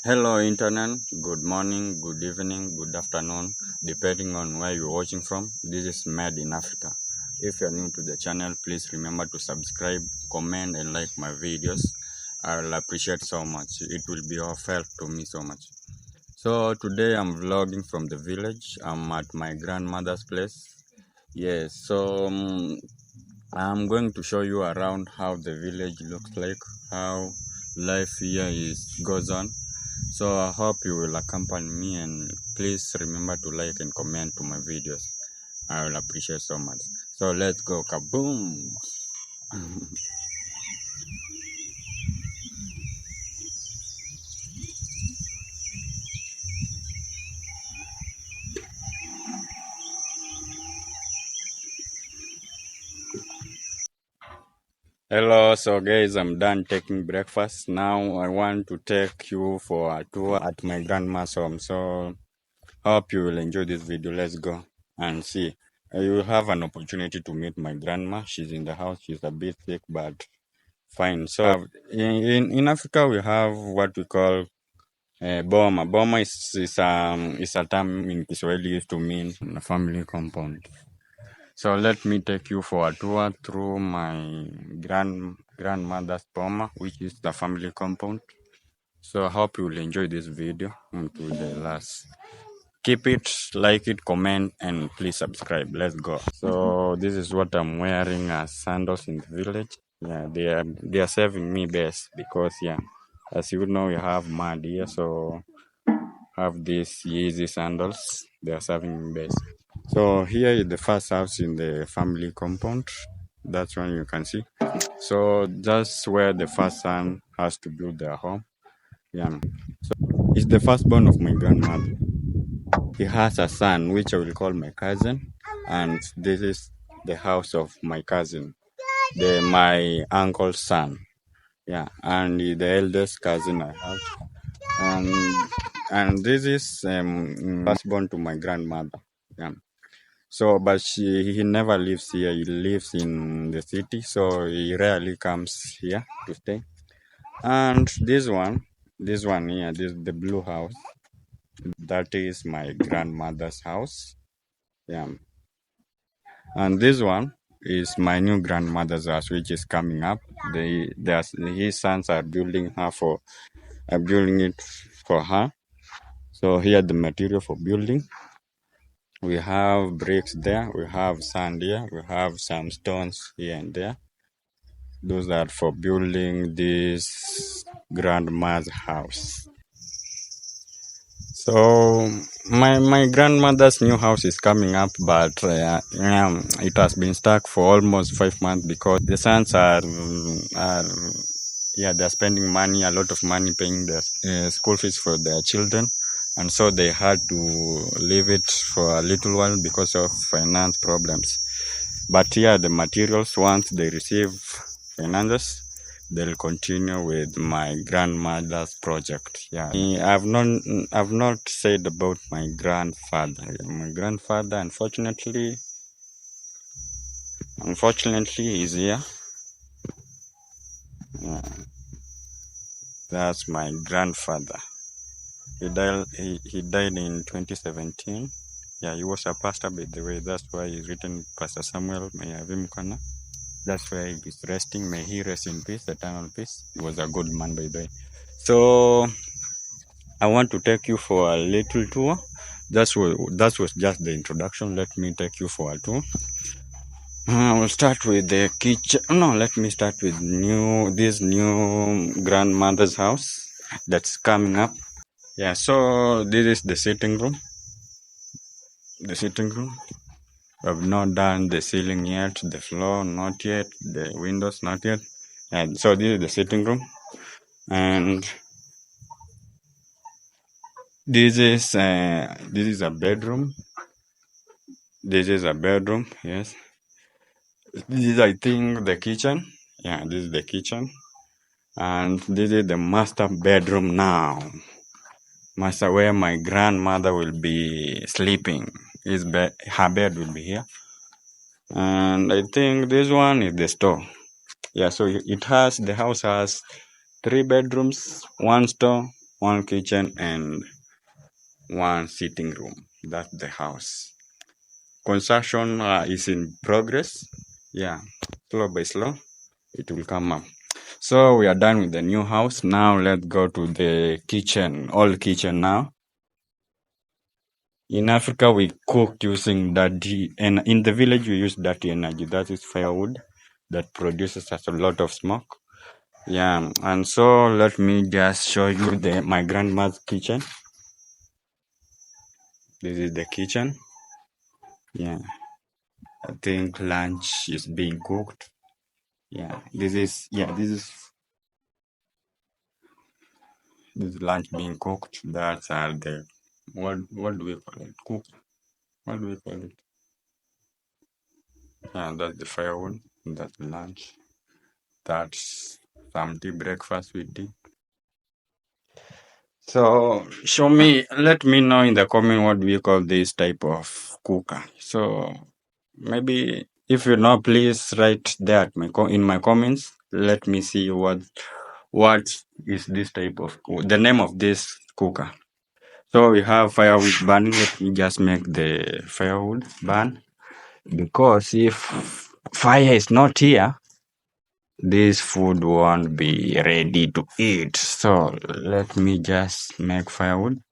Hello internet, good morning, good evening, good afternoon, depending on where you're watching from. This is Made in Africa. If you're new to the channel, please remember to subscribe, comment and like my videos. I'll appreciate so much. It will be of help to me so much. So today I'm vlogging from the village. I'm at my grandmother's place. Yes, so I'm going to show you around how the village looks like, how life here goes on. So I hope you will accompany me, and please remember to like and comment to my videos. I will appreciate so much. So let's go, kaboom! Hello, so guys, I'm done taking breakfast. Now I want to take you for a tour at my grandma's home. So hope you will enjoy this video. Let's go and see. You will have an opportunity to meet my grandma. She's in the house. She's a bit sick, but fine. So in Africa, we have what we call BOMA. BOMA is a term in Kiswahili used to mean a family compound. So let me take you for a tour through my grandmother's BOMA, which is the family compound. So I hope you will enjoy this video until the last. Keep it, like it, comment, and please subscribe. Let's go. So this is what I'm wearing as sandals in the village. Yeah, they are serving me best because as you know, we have mud here, so have these easy sandals. They are serving me best. So here is the first house in the family compound. That's one you can see. So that's where the first son has to build their home. Yeah. So it's the firstborn of my grandmother. He has a son, which I will call my cousin, and this is the house of my cousin, my uncle's son. Yeah, and the eldest cousin I have, and this is firstborn to my grandmother. Yeah. So, but he never lives here. He lives in the city, so he rarely comes here to stay. And this one here, the blue house, that is my grandmother's house. Yeah. And this one is my new grandmother's house, which is coming up. His sons are building it for her. So here the material for building. We have bricks there, we have sand here, we have some stones here and there. Those are for building this grandma's house. So my grandmother's new house is coming up, but it has been stuck for almost 5 months because the sons are they're spending money, a lot of money, paying the school fees for their children, and so they had to leave it for a little while because of finance problems. But the materials, once they receive finances, they'll continue with my grandmother's project. Yeah, I've not said about my grandfather. My grandfather, unfortunately, is here. Yeah, that's my grandfather. He died in 2017. Yeah, he was a pastor, by the way. That's why he's written Pastor Samuel Mayavimkana. That's where he is resting. May he rest in peace, eternal peace. He was a good man, by the way. So I want to take you for a little tour. That was just the introduction. Let me take you for a tour. I will start with the kitchen. No, let me start with this new grandmother's house that's coming up. Yeah, so this is the sitting room. I've not done the ceiling yet, the floor not yet, the windows not yet. And so this is the sitting room, and this is a bedroom. This is a bedroom. Yes. This is, I think, the kitchen. Yeah, this is the kitchen, and this is the master bedroom now. Where my grandmother will be sleeping. Her bed will be here. And I think this one is the store. Yeah, so the house has 3 bedrooms, 1 store, one kitchen and one sitting room. That's the house. Construction is in progress. Yeah, slow by slow, it will come up. So we are done with the new house. Now let's go to the kitchen, old kitchen now. In Africa, we cooked using dirty, and in the village, we use dirty energy. That is firewood that produces us a lot of smoke. Yeah, and so let me just show you my grandma's kitchen. This is the kitchen. Yeah, I think lunch is being cooked. Yeah, this is lunch being cooked. That's the what do we call it? Cook. What do we call it? Yeah, that's the firewood. That's lunch. That's some tea breakfast we did. So let me know in the comment what we call this type of cooker. So maybe if you know, please write there in my comments. Let me see what is this type of the name of this cooker. So we have firewood burning. Let me just make the firewood burn because if fire is not here, this food won't be ready to eat. So let me just make firewood.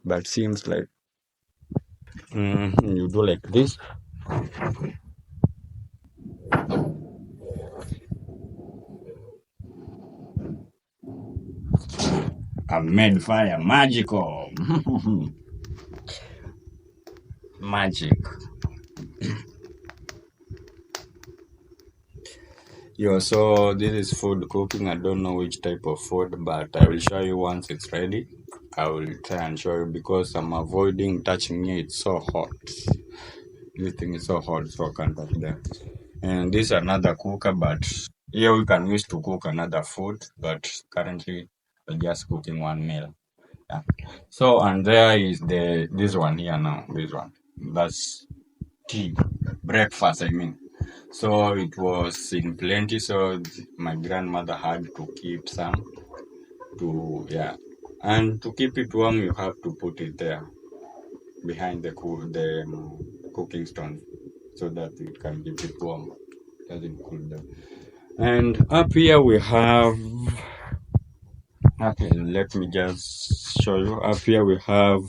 But seems like you do like this. I made fire magical. Magic. Yo, so this is food cooking. I don't know which type of food, but I will show you once it's ready. I will try and show you because I'm avoiding touching it. It's so hot. This thing is so hot, so I can't touch that. And this is another cooker, but here we can use to cook another food, but currently we're just cooking one meal. Yeah. So and there is this one here now. This one. That's tea. Breakfast, I mean. So it was in plenty, so my grandmother had to keep some to yeah. And to keep it warm you have to put it there behind the cooking stone so that it can keep it warm. Doesn't cool down. And up here we have okay, let me just show you. Up here we have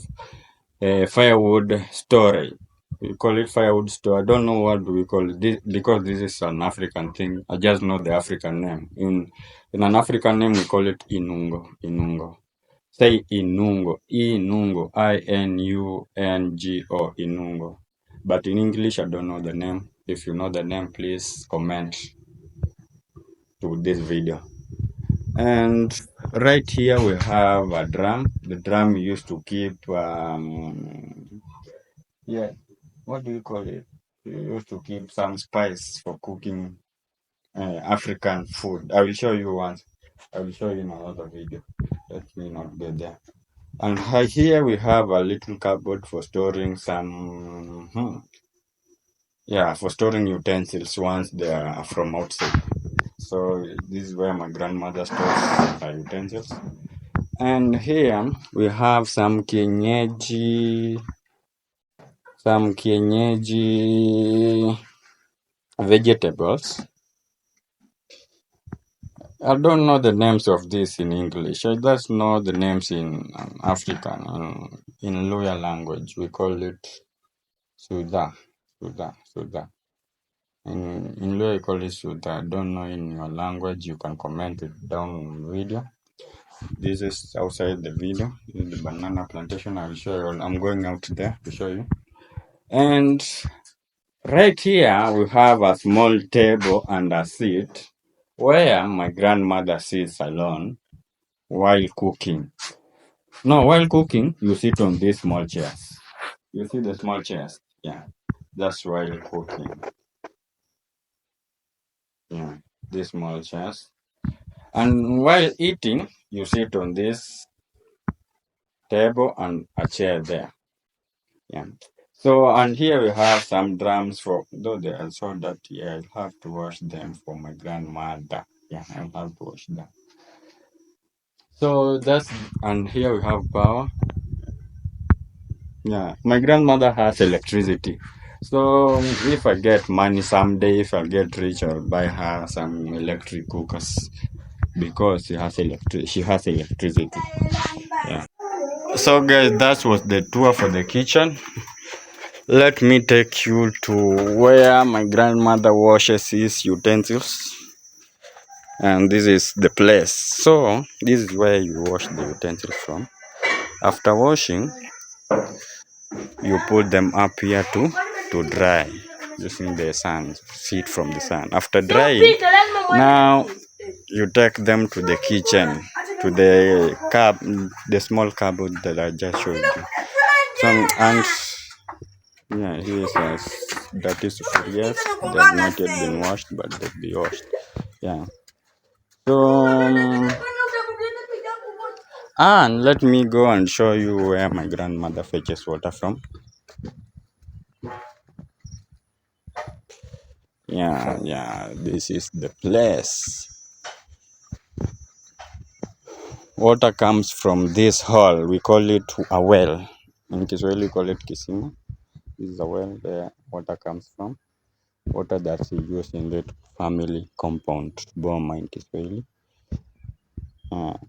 firewood storage. We call it firewood store. I don't know what we call it this because this is an African thing. I just know the African name. In an African name we call it inungo. Inungo. Say inungo. Inungo. Inungo. Inungo. But in English I don't know the name. If you know the name, please comment to this video. And right here we have a drum. The drum used to keep yeah, what do you call it? We used to keep some spice for cooking African food. I will show you once. I will show you in another video. Let me not get there. And here we have a little cupboard for storing some, yeah, for storing utensils once they are from outside. So this is where my grandmother stores her utensils. And here we have some kienyeji vegetables. I don't know the names of this in English. I just know the names in African. In Luya language, we call it Suda. Suda. Suda. In Luya, you call it Suda. I don't know in your language. You can comment it down in video. This is outside the video. This is the banana plantation. I will show you. I'm going out there to show you. And right here, we have a small table and a seat where my grandmother sits alone while cooking. No, while cooking, you sit on these small chairs. You see the small chairs? Yeah, that's while cooking. Yeah, these small chairs. And while eating, you sit on this table and a chair there. Yeah. So, and here we have some drums though they are so dirty, I'll have to wash them for my grandmother. Yeah, I'll have to wash them. So that's, and here we have power. Yeah, my grandmother has electricity. So if I get money someday, if I get rich, I'll buy her some electric cookers because she has electricity. Yeah. So guys, that was the tour for the kitchen. Let me take you to where my grandmother washes his utensils. And this is the place. So this is where you wash the utensils from. After washing, you put them up here to dry using the sun, heat from the sun. After drying, now you take them to the kitchen, to the small cupboard that I just showed you. So, and yeah, here is that is yes, they have not yet been washed, but they'll be washed. Yeah. So and let me go and show you where my grandmother fetches water from. Yeah, this is the place. Water comes from this hole. We call it a well. In Kiswahili, we call it kisima. This is a well where water comes from. Water that's used in the family compound, BOMA in Kiswahili.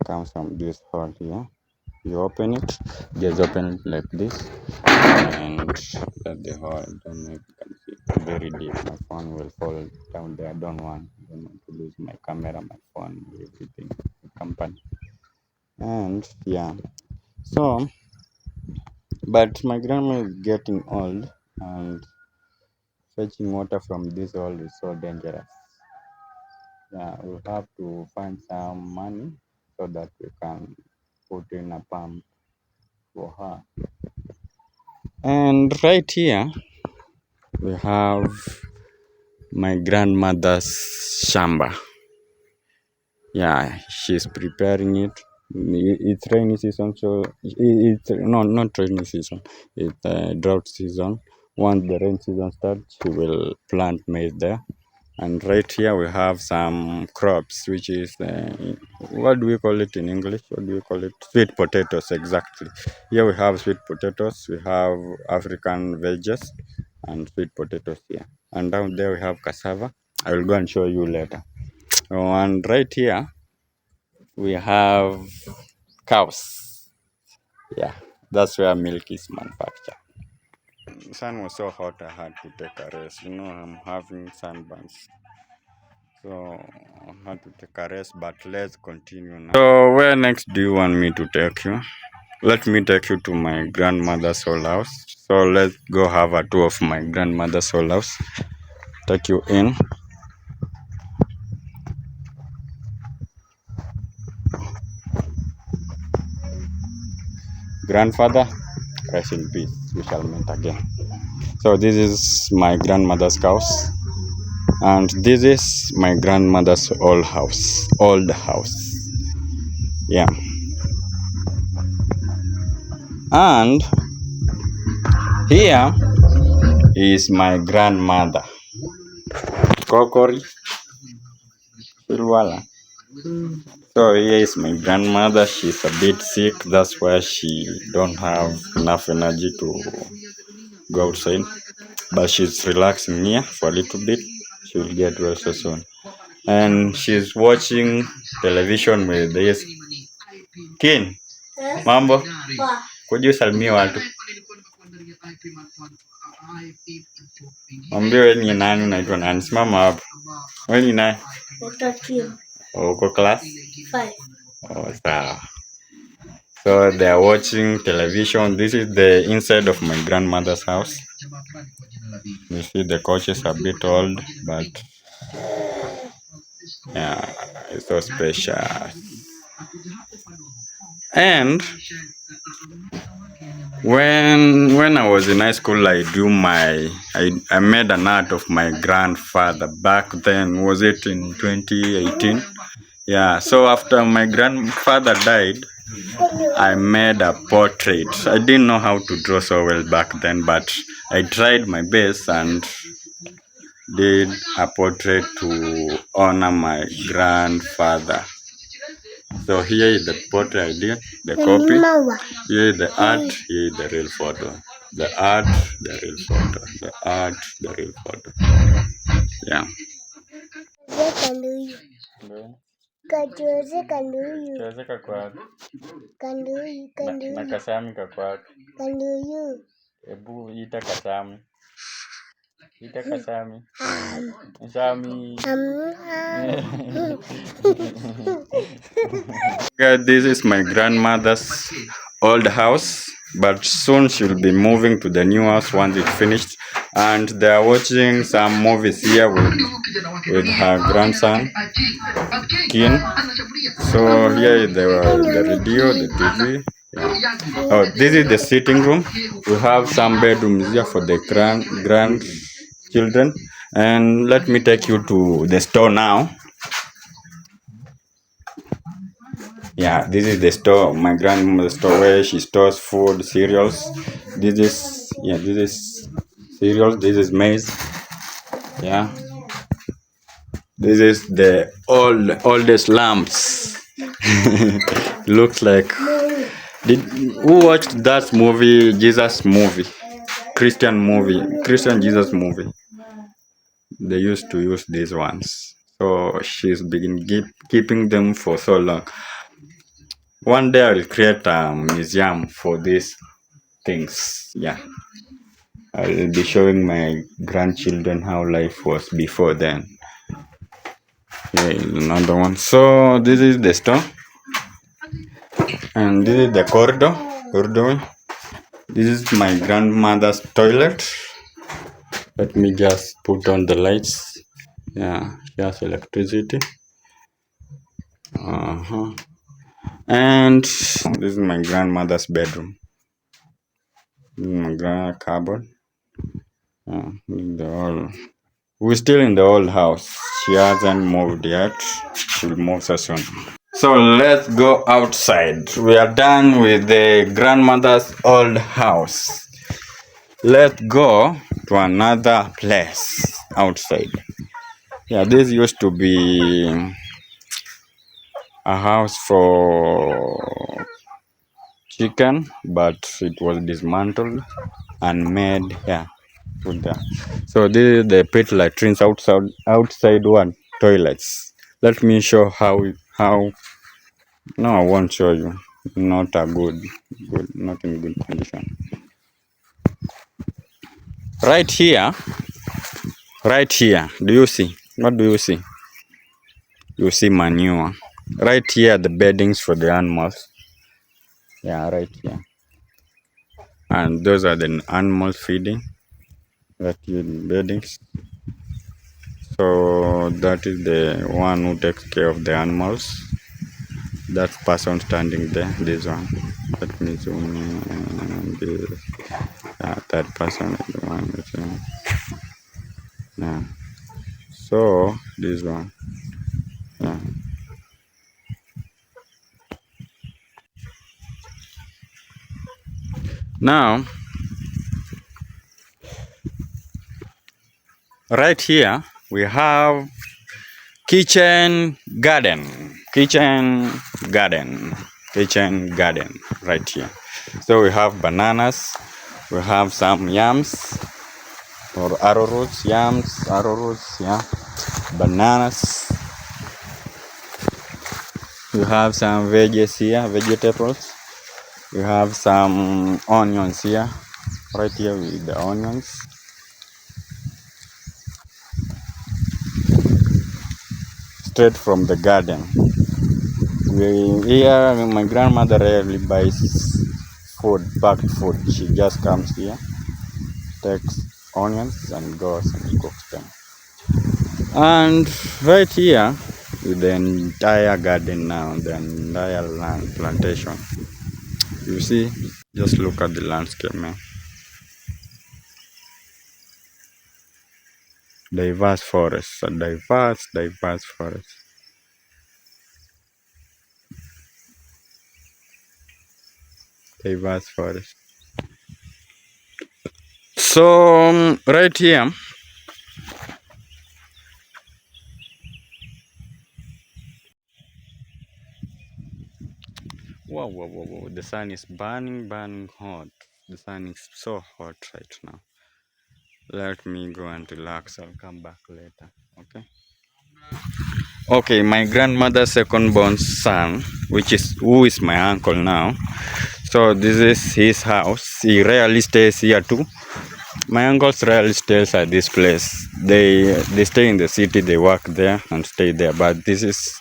Comes from this hole here. You open it, just open it like this, and let the hole. Don't know if you can see. It's very deep. My phone will fall down there. I don't want to lose my camera, my phone, everything, the company. And yeah, so but my grandma is getting old, and fetching water from this hole is so dangerous. Yeah, we'll have to find some money so that we can put in a pump for her. And right here we have my grandmother's shamba. Yeah, she's preparing it. It's rainy season, so it's not rainy season. It's drought season. Once the rain season starts, she will plant maize there. And right here we have some crops, which is what do we call it in English? What do we call it? Sweet potatoes, exactly. Here we have sweet potatoes. We have African veggies and sweet potatoes here. And down there we have cassava. I will go and show you later. Oh, and right here we have cows. Yeah, that's where milk is manufactured. The sun was so hot I had to take a rest. I'm having sunburns. So I had to take a rest, but let's continue now. So where next do you want me to take you? Let me take you to my grandmother's old house. So let's go have a tour of my grandmother's old house. Take you in. Grandfather, rest in peace. We shall meet again. So this is my grandmother's house. And this is my grandmother's old house. Yeah. And here is my grandmother. Kokori. Silwala. So here is my grandmother. She's a bit sick. That's why she don't have enough energy to go outside. But she's relaxing here for a little bit. She will get well so soon. And she's watching television with this. Kin, mambo, could you salimia watu? Mwambie wewe ni nani, unaitwa nani? Simama hapo. Wewe ni nani? Uko class 5. Oh, sawa. So they are watching television. This is the inside of my grandmother's house. You see the couches are a bit old, but yeah, it's so special. And when I was in high school, I made an art of my grandfather. Back then, was it in 2018? Yeah, so after my grandfather died, I made a portrait. I didn't know how to draw so well back then, but I tried my best and did a portrait to honor my grandfather. So here is the photo I did, the copy. Here is the art, here is the real photo. The art, the real photo. The art, the real photo. Yeah. Chezeka kwa na kasami kakwako. Ebu ita kasami. Ita kasami. Sami. This is my grandmother's old house, but soon she'll be moving to the new house once it's finished. And they are watching some movies here with her grandson, Kin. So here is the radio, the TV. Yeah. Oh, this is the sitting room. We have some bedrooms here for the grandchildren. And let me take you to the store now. Yeah, this is the store, my grandmother's store, where she stores food, cereals. This is cereals. This is maize. Yeah, this is the oldest lamps. Looks like. Who watched that movie? Jesus movie, Christian Jesus movie. They used to use these ones, so she's been keeping them for so long. One day I'll create a museum for these things. Yeah, I'll be showing my grandchildren how life was before then. Here is another one. So this is the store, and this is the corridor. This is my grandmother's toilet. Let me just put on the lights. Yeah, she has electricity. And this is my grandmother's bedroom. This is my grand cupboard. We're still in the old house. She hasn't moved yet. She'll move so soon. So let's go outside. We are done with the grandmother's old house. Let's go to another place outside. Yeah, this used to be a house for chicken, but it was dismantled and made. Yeah. So this is the pit latrines outside one toilets. Let me show how. No, I won't show you. Not a good, not in good condition. Right here. Do you see? What do you see? You see manure. Right here, the beddings for the animals. Yeah, right here. And those are the animals feeding. Right here, the beddings. So that is the one who takes care of the animals. That person standing there, this one. Let me zoom in. That person is the one. Yeah. So this one. Yeah. Now, right here we have kitchen garden right here. So we have bananas, we have some yams or arrowroots, yeah, bananas. We have some vegetables. We have some onions here, right here with the onions. Straight from the garden. Here, my grandmother rarely buys packed food. She just comes here, takes onions and goes and cooks them. And right here with the entire garden now, the entire land plantation. You see, just look at the landscape, man. Diverse forests, a diverse forest. Diverse forest. So right here, Whoa. The sun is burning hot. The sun is so hot right now. Let me go and relax. I'll come back later. Okay. Okay, my grandmother's second born son, who is my uncle now. So this is his house. He rarely stays here too. My uncles rarely stays at this place. They stay in the city, they work there and stay there. But this is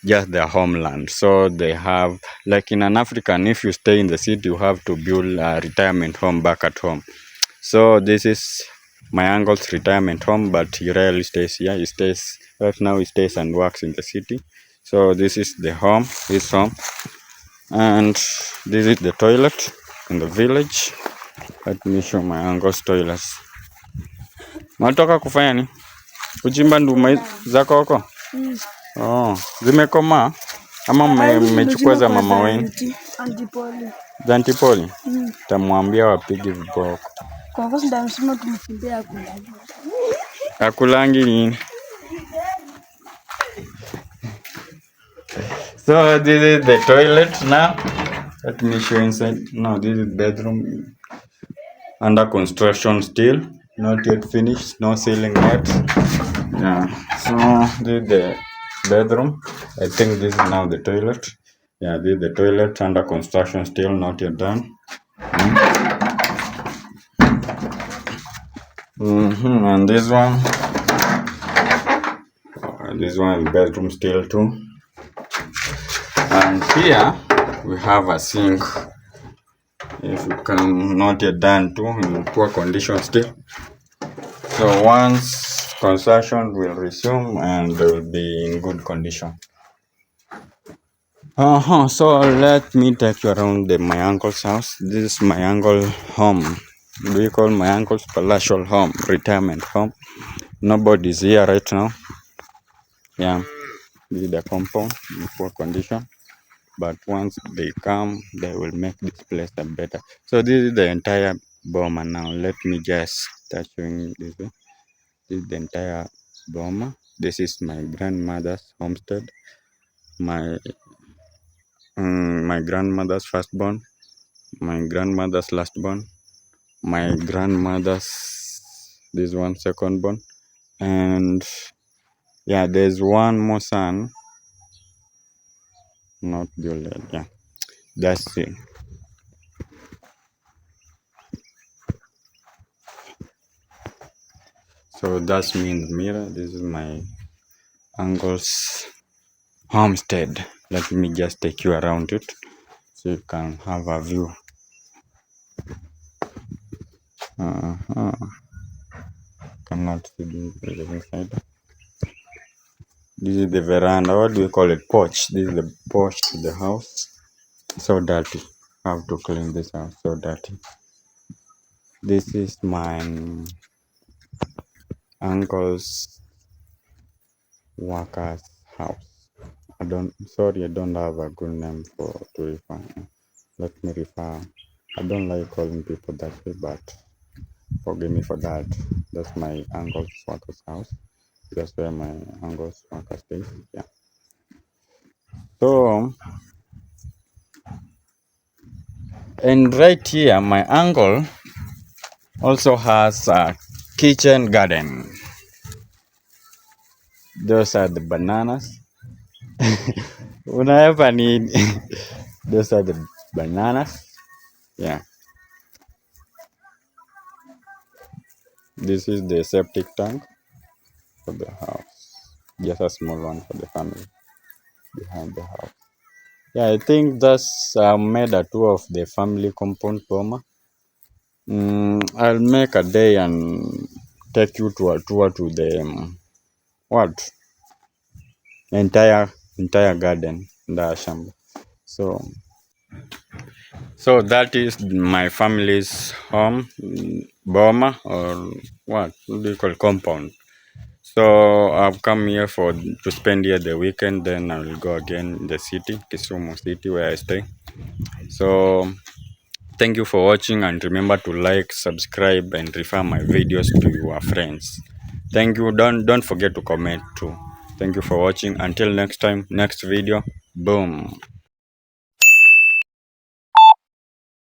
just their homeland. So they have, like in an African, if you stay in the city, you have to build a retirement home back at home. So this is my uncle's retirement home, but he rarely stays here. Right now he stays and works in the city. So this is the home, his home. And this is the toilet in the village. Let me show my uncle's toilets. Matoka kufanya ni? Kuchimba nduma zako huko? Oh, zimekomaa ama mmechukua za mama wenu? Antipoli. Za antipoli? Tamwambia wapige viboko. Kwa hivyo ndio msema tumkimbia kulangi. Akulangi nini? So this is the toilet now. Let me show inside. No, this is bedroom. Under construction still. Not yet finished. No ceiling yet. Yeah. So this is the bedroom. I think this is now the toilet. Yeah, this is the toilet under construction still, not yet done. And this one is bedroom still too. And here we have a sink. If you can, not yet done too, in poor condition still. So once construction will resume and they will be in good condition. So let me take you around my uncle's house. This is my uncle's home. We call my uncle's palatial home, retirement home. Nobody's here right now. Yeah, this is the compound in poor condition. But once they come, they will make this place a better. So this is the entire BOMA now. Let me just start showing this way. This is the entire BOMA. This is my grandmother's homestead. My grandmother's firstborn, my grandmother's lastborn, my grandmother's this one secondborn, and yeah, there's one more son, not Juliet. Yeah, that's it. So that's me in the mirror. This is my uncle's homestead. Let me just take you around it so you can have a view. Cannot see the inside. This is the veranda. What do we call it? Porch. This is the porch to the house. So dirty. I have to clean this house. So dirty. This is my uncle's worker's house. I don't have a good name to refer. Let me refer. I don't like calling people that way, but forgive me for that. That's my uncle's worker's house. That's where my uncle's worker stays. Yeah. So, and right here, my uncle also has a kitchen garden. Those are the bananas. Whenever need, those are the bananas. Yeah. This is the septic tank for the house. Just a small one for the family behind the house. Yeah, I think that's made a tour of the family compound, BOMA. I'll make a day and take you to a tour to the entire garden, the shamba. So that is my family's home, BOMA, or what do you call compound. So I've come here to spend here the weekend. Then I will go again in the city, Kisumu city, where I stay. So thank you for watching, and remember to like, subscribe, and refer my videos to your friends. Thank you. Don't forget to comment too. Thank you for watching. Until next time, next video. Boom.